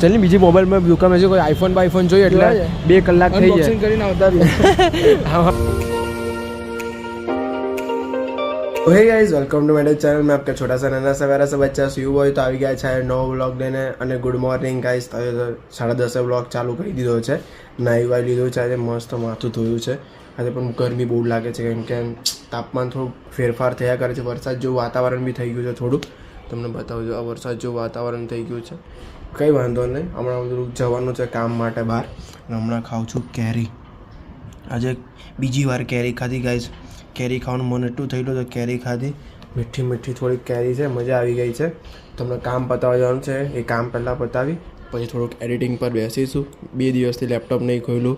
ચાલ ને બીજી મોબાઈલમાં દુકાન છે કોઈ આઈફોન જોઈએ એટલે 2 કલાક થઈ જાય કરીને આવતા हे गाइस वेलकम टू मेरे चैनल में आपका छोटा सा नाना सा प्यारा सा बच्चा सुयु હોય તો આવી ગયા છે નવો વ્લોગ લઈને અને ગુડ મોર્નિંગ ગાइस 10:30 વ્લોગ ચાલુ કરી દીધો છે નાઈ વાઈ લીધો છે આજે મસ્ત માથું ધોયું છે આજે પણ ગરમી બહુ લાગે છે કેમ કે તાપમાન થોડું ફેરફાર થયા કરે છે વરસાદ જેવું વાતાવરણ બી થઈ ગયું છે થોડું તમને બતાવું છું આ વરસાદ જેવું વાતાવરણ થઈ ગયું છે કંઈ વાંધો નહીં હમણાં બધું જવાનું છે કામ માટે બહાર અને હમણાં ખાઉં છું કેરી આજે બીજી વાર કેરી ખાધી ગાइस કેરી ખાવાનું મન એટલું થયેલું તો કેરી ખાધી મીઠી મીઠી થોડીક કેરી છે મજા આવી ગઈ છે તમને કામ પતાવવા જવાનું છે એ કામ પહેલાં પતાવી પછી થોડુંક એડિટિંગ પર બેસીશું 2 દિવસથી લેપટોપ નહીં ખોલ્યું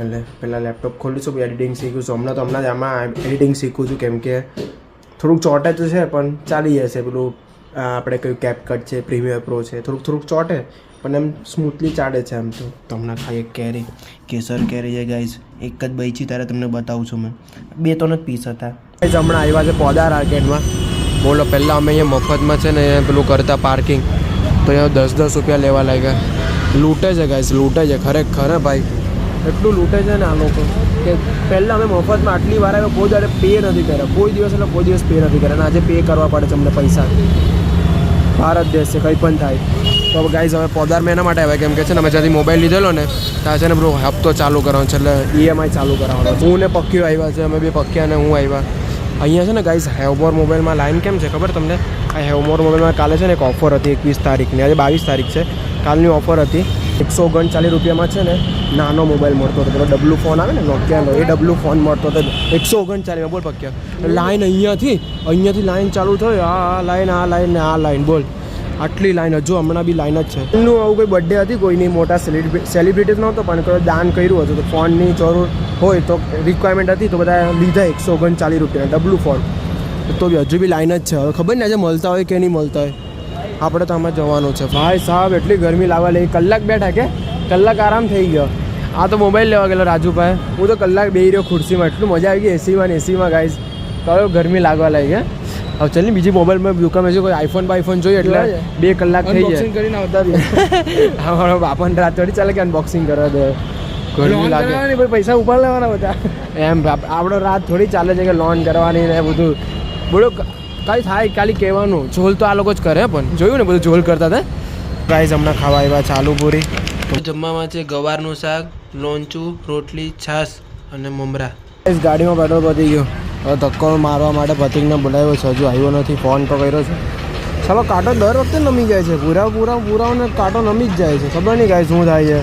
એટલે પહેલાં લેપટોપ ખોલીશું પછી એડિટિંગ શીખું છું હમણાં જ આમાં એડિટિંગ શીખું છું કેમ કે થોડુંક ચોટે તો છે પણ ચાલી જશે પેલું આપણે કયું કેપકટ છે પ્રીમિયર પ્રો છે થોડુંક ચોટે પણ એમ સ્મૂથલી ચાલે છે એમ તો તમને ખાઈએ કેરી કેસર કેરી છે ગાઈસ એક જ બચી ત્યારે તમને બતાવું છું મેં 2 તો નથી પીસ હતા ગાઈસ હમણાં આવ્યા છે પોદાર આર્કેડમાં બોલો પહેલાં અમે અહીંયા મફતમાં છે ને પેલું કરતા પાર્કિંગ તો અહીંયા 10 રૂપિયા લેવા લાગ્યા લૂંટે છે ગાઈસ લૂંટે છે ખરેખર ભાઈ એટલું લૂંટે છે ને આ લોકો કે પહેલાં અમે મફતમાં આટલી વાર આવ્યો કોઈ દાડે પે નથી કર્યા કોઈ દિવસ એટલે કોઈ દિવસ પે નથી કર્યા અને આજે પે કરવા પડે છે અમને પૈસા ભારત દેશ છે કંઈ પણ થાય તો ગાઈઝ હવે પોદાર મેં એના માટે આવ્યા કેમ કે છે ને અમે જ્યાંથી મોબાઈલ લીધેલો ને ત્યાં છે ને પેલો હપ્તો ચાલુ કરવાનો છે એટલે EMI ચાલુ કરાવવાનો હું ને પક્કીઓ આવ્યા છે અમે બે પક્કિયા અને હું આવ્યા અહીંયા છે ને ગાઈઝ હેવમોર મોબાઈલમાં લાઈન કેમ છે ખબર તમને આ હેવમોર મોબાઈલમાં કાલે છે ને એક ઓફર હતી 21 તારીખની આજે 22 તારીખ છે કાલની ઓફર હતી 139 રૂપિયામાં છે ને નાનો મોબાઈલ મળતો હતો પેલો ડબલું ફોન આવે ને નોકિયાનો એ ડબલું ફોન મળતો હતો 139 બોલ પક્યા લાઈન અહીંયાથી લાઈન ચાલુ થઈ આ લાઈન બોલ આટલી લાઈન હજુ હમણાં બી લાઈન જ છે એમનું આવું કોઈ બર્થડે હતી કોઈની મોટા સેલિબ્રિટી નહોતો પણ કોઈ દાન કર્યું હતું તો ફોનની જરૂર હોય તો રિક્વાયરમેન્ટ હતી તો બધા લીધા 139 રૂપિયા ડબલું ફોન તો બી હજુ બી લાઈન જ છે હવે ખબર ને આજે મળતા હોય કે નહીં મળતા હોય આપણે તો આમાં જવાનું છે ભાઈ સાહેબ એટલી ગરમી લાગવા લાગી કલાક બેઠા કે કલાક આરામ થઈ ગયો આ તો મોબાઈલ લેવા ગયેલો રાજુભાઈ હું તો કલાક બેહી રહ્યો ખુરશીમાં એટલું મજા આવી ગઈ એસીમાં ગાઈસ તો ગરમી લાગવા લાગી હવે ચાલ ને બીજી મોબાઈલમાં દુકાન છે કોઈ આઈફોન જોઈએ એટલે 2 કલાક થઈ જાય કરીને આવતા હા બાપાને રાત થોડી ચાલે કે અનબોક્સિંગ કરવા દે ગરમી લાગે પૈસા ઉપાડ લેવાના બધા એમ આપણો રાત થોડી ચાલે છે કે લોન કરવાની ને બધું બોલો કાંઈ થાય ખાલી કહેવાનું ઝોલ તો આ લોકો જ કરે પણ જોયું ને બધું ઝોલ કરતા હતા ગાઈસ હમણાં ખાવા આવ્યા ચાલુ પૂરી જમવામાં છે ગવારનું શાક લોંચું રોટલી છાશ અને મમરા ગાડીમાં પેટ્રોલ પતી ગયો હવે ધક્કો મારવા માટે પતિકને બોલાવ્યો છે હજુ આવ્યો નથી ફોન તો કર્યો છે ચાલો કાંટો દર વખતે નમી જાય છે પૂરાઓને કાંટો નમી જ જાય છે ખબર નહીં કાંઈ શું થાય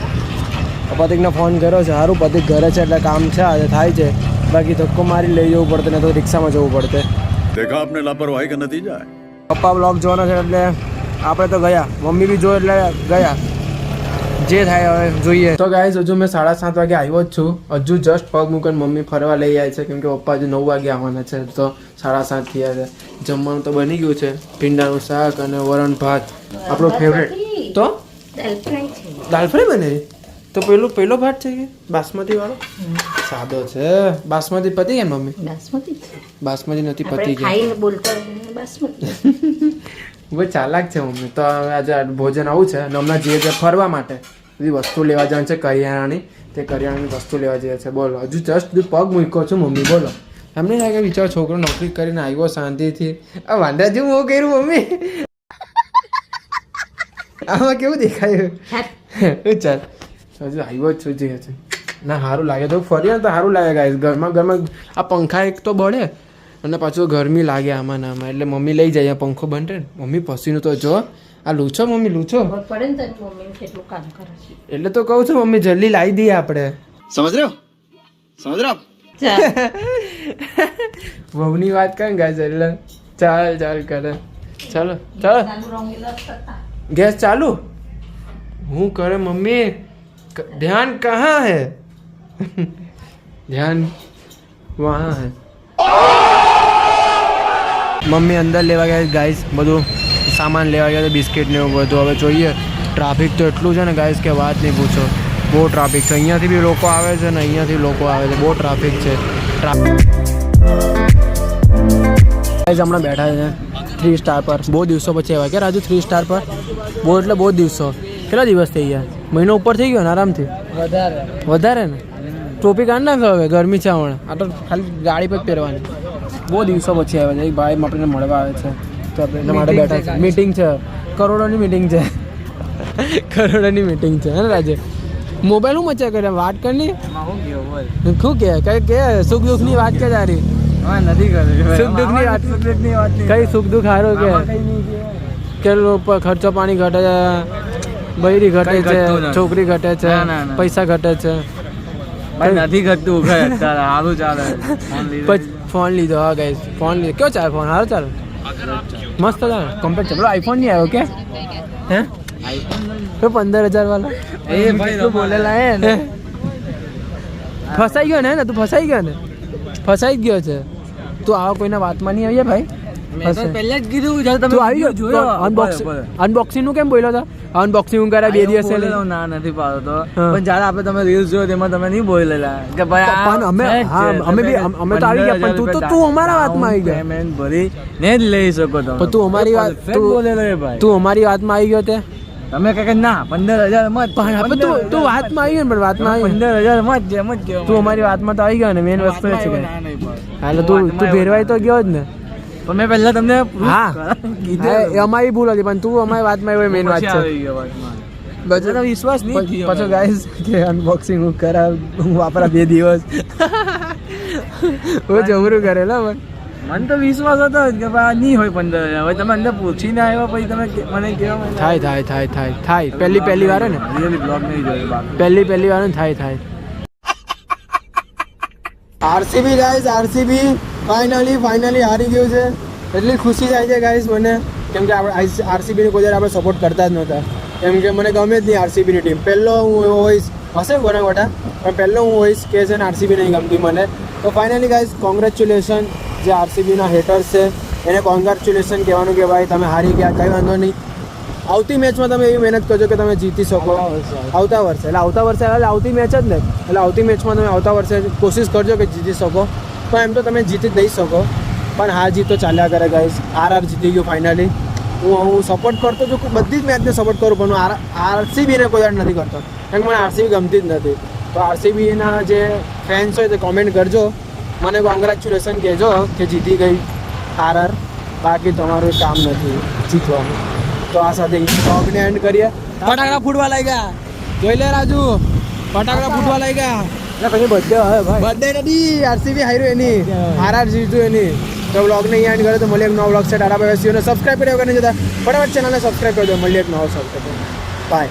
છે પતિકને ફોન કર્યો છે સારું પતિક ઘરે છે એટલે કામ છે આજે થાય છે બાકી ધક્કો મારી લઈ જવું પડતે ને તો રિક્ષામાં જવું પડતે देखा आपने लापरवाही का नतीजा है પપ્પા બ્લોગ જોવાના છે એટલે આપણે તો ગયા મમ્મી બી જો એટલે ગયા જે થાય હવે જોઈએ તો ગાઈસ હજુ મેં 7:30 વાગે આવ્યો જ છું હજુ જસ્ટ પગ મૂકીને મમ્મી ફરવા લઈ જાય છે કેમ કે પપ્પા હજુ 9 વાગે આવવાના છે તો 7:30 થયા છે જમવાનું તો બની ગયું છે ભીંડાનું શાક અને વરણ ભાત આપણો ફેવરેટ તો દાલ ફ્રાય બને તો પેલો ભાત છે કે બાસમતી વાળો સાદો છે બાસમતી પતી ગયા મમ્મી બાસમતી નથી પતી ગયા બહુ ચાલાક છે મમ્મી તો હવે આજે ભોજન આવું છે અને હમણાં જઈએ છે ફરવા માટે બધી વસ્તુ લેવા જવાનું છે કરિયાણાની તે કરિયાણાની વસ્તુ લેવા જઈએ છે બોલો હજુ જસ્ટ પગ મૂક્યો છું મમ્મી બોલો એમને લાગે વિચાર છોકરો નોકરી કરીને આવ્યો શાંતિથી આ વાંદરા જેવું હું કર્યું મમ્મી આમાં કેવું દેખાયું ચાલ હજુ આવ્યો જ છું જે છે ના સારું લાગે તો ફરીએ તો સારું લાગે ગાઈસ ઘરમાં આ પંખા એક તો બળે અને પાછું ગરમી લાગે આમાં ના આમાં એટલે મમ્મી લઈ જાય પંખો બંધ ને મમ્મી પસીનું તો જો આ લૂછો મમ્મી લૂછો એટલે તો કહું છું મમ્મી જલ્દી લાવી દઈએ આપણે समझ रहे हो વહુની વાત કરે ગાઈસ એટલે ચાલ કરે ચાલો ગેસ ચાલુ હું કરે મમ્મી ध्यान कहाँ है ध्यान वहाँ है મમ્મી અંદર લેવા ગયા ગાઈસ બધું સામાન લેવા ગયા બિસ્કિટ ને એવું બધું હવે જોઈએ ટ્રાફિક તો એટલું છે ને ગાઈસ કે વાત નહીં પૂછો બહુ ટ્રાફિક છે અહીંયાથી બી લોકો આવે છે ને અહીંયાથી લોકો આવે છે બહુ ટ્રાફિક છે ગાઈસ હમણાં બેઠા છે 3 સ્ટાર પર બહુ દિવસો પછી આવ્યા કે રાજુ 3 સ્ટાર પર બહુ એટલે બહુ દિવસો કેટલા દિવસ થઈ ગયા? મહિનો ઉપર થઈ ગયો ને આરામથી? વધારે ને? ટોપી કાઢ નાખ હવે, ગરમી છે હમણાં. આ તો ખાલી ગાડી પર જ પહેરવાની. બહુ દિવસો પછી આવે છે. એક ભાઈ આપણને મળવા આવે છે, તો આપણે એના માટે બેઠા છે. મીટિંગ છે, કરોડોની મીટિંગ છે. કરોડોની મીટિંગ છે હે ને રાજે? મોબાઈલ હું મચા કરે, વાત કરની શું કે કે સુખ દુઃખની વાત કે તારી? સુખ દુઃખની વાત, કઈ સુખ દુઃખ હારો કે ખર્ચો પાણી ઘટે છે, બૈરી ઘટે છે, છોકરી ઘટે છે, પૈસા ઘટે છે. નથી ઘટતું સારું ચાલે. ફોન લીધો. હા ગાઈસ, ફોન લીધો. કેવો ચાલે ફોન? સારો ચાલે, મસ્ત ચાલે, કમ્પ્લીટ ચાલે. આઈફોન નહીં આવ્યો કે? હે તો 15,000 વાળા એ ભાઈ તો બોલેલા હે ને. ફસાઈ ગયો ને તું? ફસાઈ ગયો ને? ફસાઈ જ ગયો છે તું. આવા કોઈના વાતમાં નહીં આવીએ ભાઈ. પહેલા જ કીધું જ્યારે તમે તું આવી ગયો અનબોક્સિંગ નું કેમ બોલ્યો હતો? અનબોક્સિંગ હું કરા 2 દિવસ બોલેલો ના નથી પાડતો, પણ જ્યારે આપણે તમે રીલ્સ જોયો તેમાં તમે નહીં બોલેલા કે ભાઈ પણ અમે તો આવી ગયા, પણ તું અમારા વાતમાં આવી ગયો. પેમેન્ટ ભરી ને જ લઈ શકો તમે. પણ તું અમારી વાત બોલેલો એ ભાઈ. તું અમારી વાતમાં આવી ગયો તે. તમે કહે ના 15,000 મત, પણ તું વાતમાં આવી ગયો ને, પણ વાતમાં આવી 15,000 મત જેમ જ ગયો. તું અમારી વાતમાં તો આવી ગયો ને. મેન વસ્તુ એ છે કે હાલો તું ભેરવાઈ તો ગયો જ ને. પણ મેં પહેલા તમને હા એ અમારી ભૂલ હતી, પણ તું અમારી વાતમાં આવ્યો. મેન વાત છે બધાનો વિશ્વાસ નહીં થયો. પછી ગાઈસ કે અનબોક્સિંગ હું કરાવ, હું વાપરા 2 દિવસ. હું જબરું કરેલા પણ મને તો વિશ્વાસ હતો જ કે ભાઈ નહીં હોય 15,000. હવે તમે અંદર પૂછીને આવ્યો પછી તમે મને કહેવા થાય પહેલી વાર ને, રિયલી બ્લોગ નહીં જોયો. પહેલી વાર ને થાય. આરસીબી ગાઈસ, આરસીબી ફાઇનલી હારી ગયું છે. એટલી ખુશી થાય છે ગાઈસ મને, કેમ કે આપણે આરસીબીને કોઈ આપણે સપોર્ટ કરતા જ નહોતા. કેમ કે મને ગમે જ નહીં આરસીબીની ટીમ. પહેલો હું એવો હોઈશ, હશે ગોટા ગોટા, પણ પહેલો હું હોઈશ કે છે ને આરસીબી નહીં ગમતી મને. તો ફાઇનલી ગાઈસ કોંગ્રેચ્યુલેશન જે આરસીબીના હેટર્સ છે એને કોંગ્રેચ્યુલેશન કહેવાનું કે ભાઈ તમે હારી ગયા, કંઈ વાંધો નહીં. આવતી મેચમાં તમે એવી મહેનત કરજો કે તમે જીતી શકો. આવતા વર્ષે એટલે આવતી મેચ જ ને, એટલે આવતી મેચમાં તમે આવતા વર્ષે કોશિશ કરજો કે જીતી શકો. પણ એમ તો તમે જીતી જ નહીં શકો, પણ હાર જીત તો ચાલ્યા કરે ગાઈસ. આરઆર જીતી ગયું ફાઇનલી. હું સપોર્ટ કરતો છું, બધી જ મેચને સપોર્ટ કરું, પણ હું આરસીબીને કોઈ વાર નથી કરતો, કારણ કે મને આરસીબી ગમતી જ નથી. તો આરસીબીના જે ફેન્સ હોય તે કોમેન્ટ કરજો, મને કોંગ્રેચ્યુલેશન કહેજો કે જીતી ગઈ આરઆર. બાકી તમારું કામ નથી જીતવાનું. તો આ સાથે બ્લોગને એન્ડ કરીએ. ફટાકડા ફૂટવા લાગ્યા, જોઈ લે રાજુ, ફટાકડા ફૂટવા લાગ્યા. પછી બર્થડે નથી, આરસીબી હાર્યું એની, આરઆર જીત્યું એની. તો બ્લોગને અહીંયા એન્ડ કરે. તો મળીએ એક નવો બ્લોગ છે. Tata bye bye. સીઓને સબસ્ક્રાઈબ કર્યો કરીને જતા ફટાફટ ચેનલને સબસ્ક્રાઈબ કરજો. મળીએ એક નવો સબસ્ક્રાઈબ. બાય.